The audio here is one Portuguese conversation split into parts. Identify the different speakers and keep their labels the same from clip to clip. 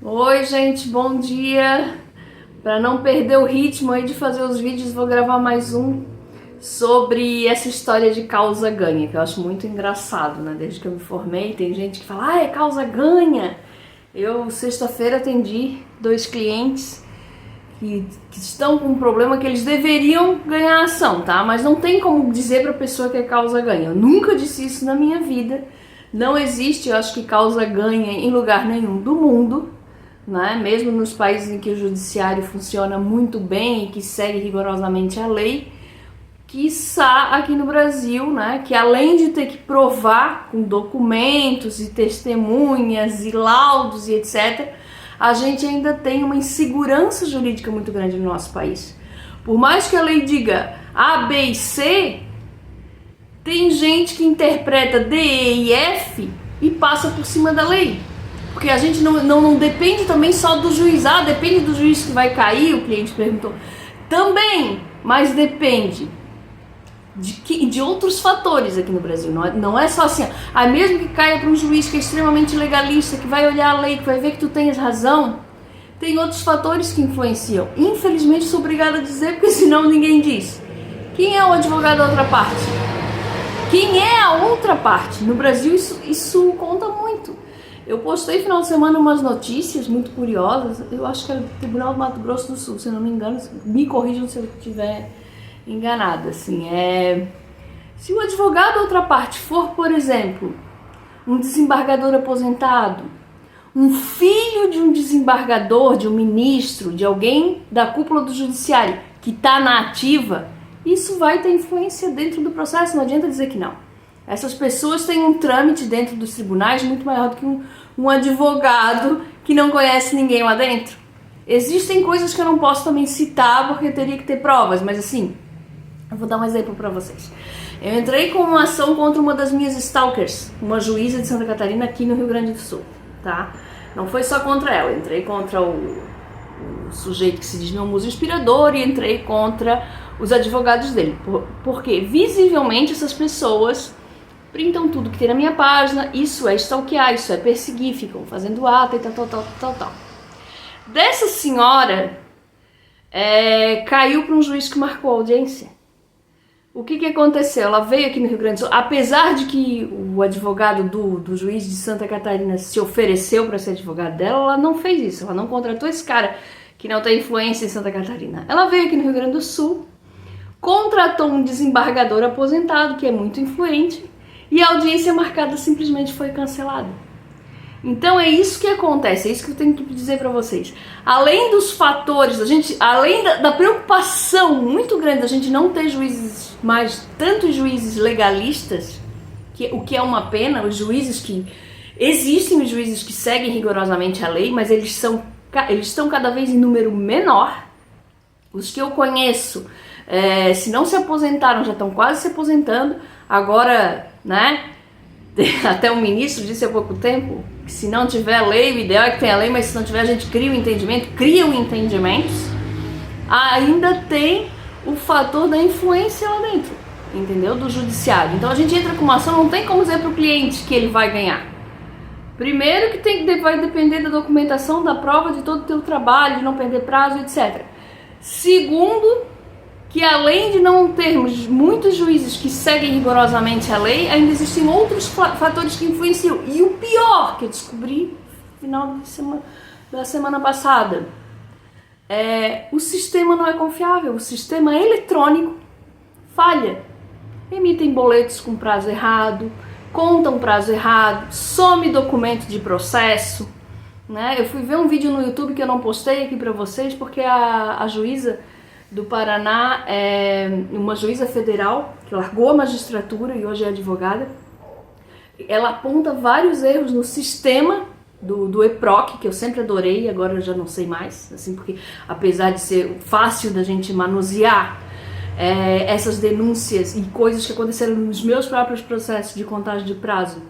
Speaker 1: Oi, gente, bom dia. Para não perder o ritmo aí de fazer os vídeos, vou gravar mais um sobre essa história de causa-ganha, que eu acho muito engraçado, né? Desde que eu me formei, tem gente que fala, é causa-ganha. Eu, sexta-feira, atendi 2 clientes que estão com um problema que eles deveriam ganhar ação, tá? Mas não tem como dizer pra pessoa que é causa-ganha. Eu nunca disse isso na minha vida. Não existe, eu acho que causa-ganha em lugar nenhum do mundo, né? Mesmo nos países em que o judiciário funciona muito bem e que segue rigorosamente a lei, quiçá aqui no Brasil, né? Que além de ter que provar com documentos e testemunhas e laudos e etc., a gente ainda tem uma insegurança jurídica muito grande no nosso país. Por mais que a lei diga A, B e C, tem gente que interpreta D, E e F e passa por cima da lei. Porque a gente não depende também só do juiz. Ah, depende do juiz que vai cair, o cliente perguntou. Também, mas depende de outros fatores aqui no Brasil. Não é só assim, mesmo que caia para um juiz que é extremamente legalista, que vai olhar a lei, que vai ver que tu tens razão, tem outros fatores que influenciam. Infelizmente sou obrigada a dizer, porque senão ninguém diz. Quem é o advogado da outra parte? Quem é a outra parte? No Brasil isso conta muito. Eu postei final de semana umas notícias muito curiosas, eu acho que era do Tribunal do Mato Grosso do Sul, se não me engano, me corrijam se eu estiver enganada, assim, se o advogado da outra parte for, por exemplo, um desembargador aposentado, um filho de um desembargador, de um ministro, de alguém da cúpula do judiciário que está na ativa, isso vai ter influência dentro do processo, não adianta dizer que não. Essas pessoas têm um trâmite dentro dos tribunais muito maior do que um advogado que não conhece ninguém lá dentro. Existem coisas que eu não posso também citar porque teria que ter provas, mas assim, eu vou dar um exemplo para vocês. Eu entrei com uma ação contra uma das minhas stalkers, uma juíza de Santa Catarina aqui no Rio Grande do Sul, tá? Não foi só contra ela, eu entrei contra o sujeito que se diz meu muso inspirador e entrei contra os advogados dele. Porque visivelmente essas pessoas printam tudo que tem na minha página, isso é stalkear, isso é perseguir, ficam fazendo ata e tal. Dessa senhora, caiu para um juiz que marcou a audiência. O que aconteceu? Ela veio aqui no Rio Grande do Sul, apesar de que o advogado do juiz de Santa Catarina se ofereceu para ser advogado dela, ela não fez isso, ela não contratou esse cara que não tem influência em Santa Catarina. Ela veio aqui no Rio Grande do Sul, contratou um desembargador aposentado, que é muito influente, e a audiência marcada simplesmente foi cancelada. Então é isso que acontece, é isso que eu tenho que dizer para vocês. Além dos fatores, além da preocupação muito grande da gente não ter juízes mais, tantos juízes legalistas, o que é uma pena, existem os juízes que seguem rigorosamente a lei, mas eles estão cada vez em número menor. Os que eu conheço, se não se aposentaram, já estão quase se aposentando. Agora, né, até o ministro disse há pouco tempo que se não tiver lei, o ideal é que tenha lei, mas se não tiver a gente criam entendimentos. Ainda tem o fator da influência lá dentro, entendeu? Do judiciário. Então a gente entra com uma ação, não tem como dizer para o cliente que ele vai ganhar. Primeiro que vai depender da documentação, da prova, de todo o teu trabalho, de não perder prazo, etc. Segundo, que além de não termos muitos juízes que seguem rigorosamente a lei, ainda existem outros fatores que influenciam. E o pior que eu descobri no final da semana passada, o sistema não é confiável, o sistema eletrônico falha. Emitem boletos com prazo errado, contam prazo errado, some documento de processo, né? Eu fui ver um vídeo no YouTube que eu não postei aqui pra vocês, porque a juíza do Paraná é uma juíza federal que largou a magistratura e hoje é advogada. Ela aponta vários erros no sistema do EPROC, que eu sempre adorei, agora eu já não sei mais, assim, porque apesar de ser fácil da gente manusear essas denúncias e coisas que aconteceram nos meus próprios processos de contagem de prazo,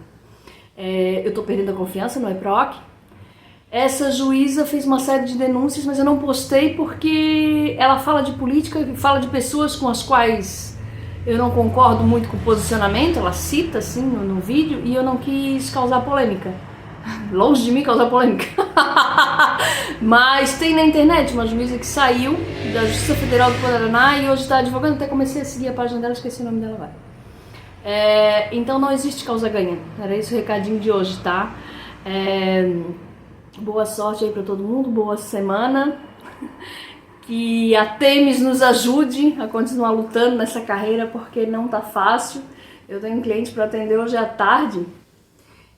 Speaker 1: eu tô perdendo a confiança no EPROC. Essa juíza fez uma série de denúncias, mas eu não postei porque ela fala de política, fala de pessoas com as quais eu não concordo muito com o posicionamento, ela cita assim no vídeo, e eu não quis causar polêmica. Longe de mim causar polêmica. Mas tem na internet uma juíza que saiu da Justiça Federal do Paraná e hoje está advogando. Até comecei a seguir a página dela, esqueci o nome dela agora. Então não existe causa ganha. Era esse o recadinho de hoje, tá? Boa sorte aí pra todo mundo, boa semana. Que a Temis nos ajude a continuar lutando nessa carreira, porque não tá fácil. Eu tenho um cliente para atender hoje à tarde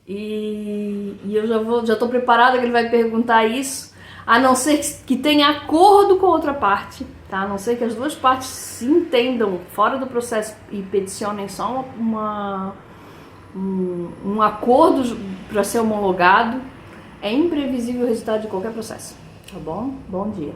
Speaker 1: e eu já tô preparada que ele vai perguntar isso, a não ser que tenha acordo com a outra parte, tá? A não ser que as duas partes se entendam fora do processo e peticionem só um acordo para ser homologado. É imprevisível o resultado de qualquer processo, tá bom? Bom dia.